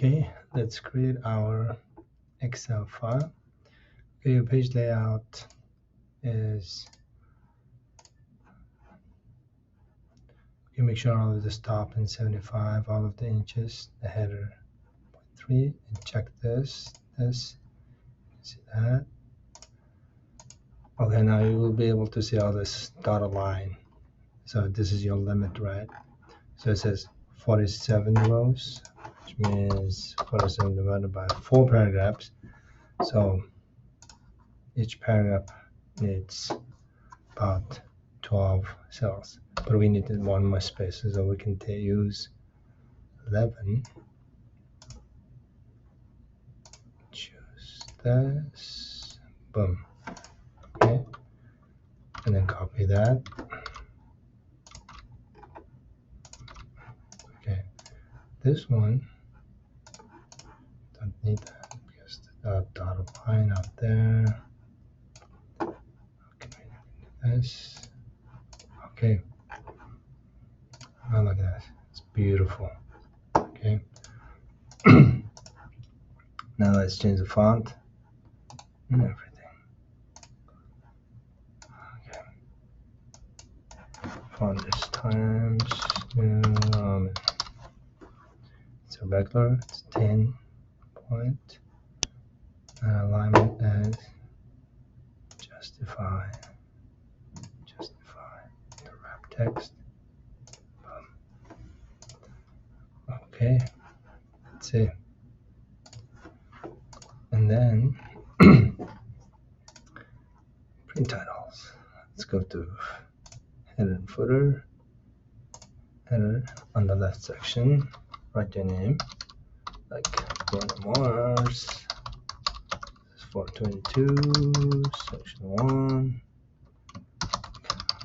Okay, let's create our Excel file. Okay, your page layout is, you make sure all of this top in 75, all of the inches, the header 0.3, and check this, see that? Okay, now you will be able to see all this dotted line. So this is your limit, right? So it says 47 rows, which means 47 divided by 4 paragraphs. So each paragraph needs about 12 cells, but we needed one more space, so we can use 11. Choose this, boom. Okay, and then copy that. Okay, this one don't need that because the dotted line up there. Okay, this. Okay, oh, look at that, it's beautiful. Okay. Now let's change the font and everything. Okay. Font is Times New Roman. It's a regular, it's 10 point. And alignment as justify the wrap text. Okay, let's see. And then print titles. Let's go to header and footer. Header on the left section, write your name, like Bruno Mars. This is 422, section 1.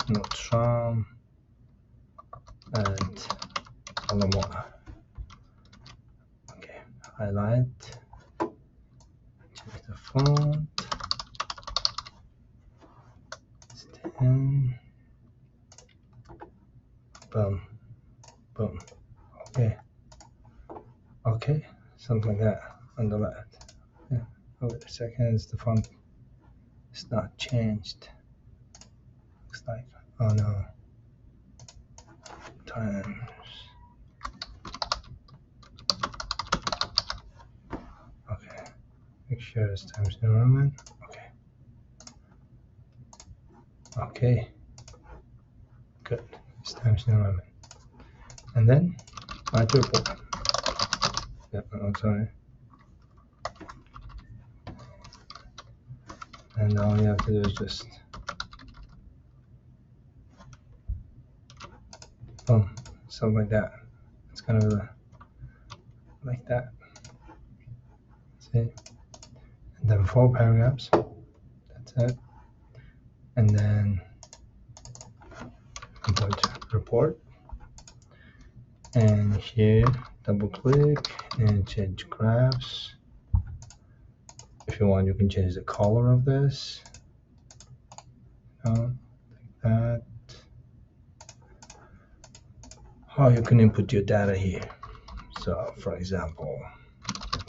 Notes from and Alamora. Okay, highlight, check the font. It's 10. Boom, boom. Okay, something like that on the left. Yeah. Over the seconds, the font is not changed. Looks like, oh no. Times. Okay, make sure it's Times New Roman. Okay, good, it's Times New Roman. And then write your report. Yeah, I'm sorry. And all you have to do is just boom, something like that. It's kind of like that. See? And then 4 paragraphs. That's it. And then I'm going to report. And here, double click and change graphs. If you want, you can change the color of this. Like that. Or you can input your data here. So, for example,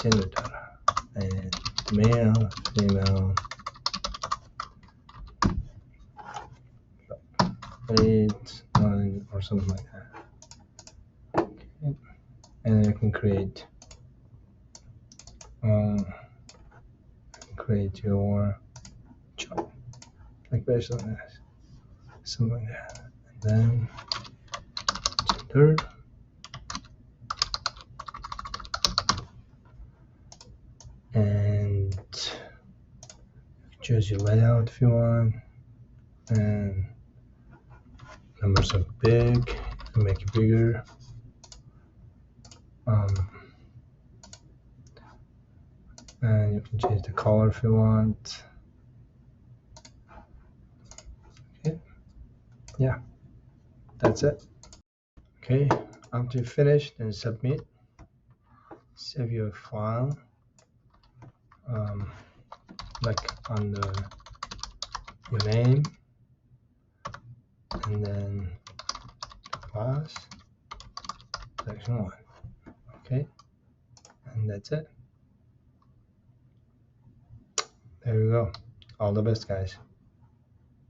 gender data and male, female, 8, 9, or something like that. Okay. And you can create your chart, like based on this, something like that. And then gender. And choose your layout if you want, and numbers are big, you make it bigger. And you can change the color if you want. Okay, yeah, that's it. Okay, after you finish, then submit. Save your file, like on your name, and then class section 1. Okay, and And that's it. There we go. All the best, guys.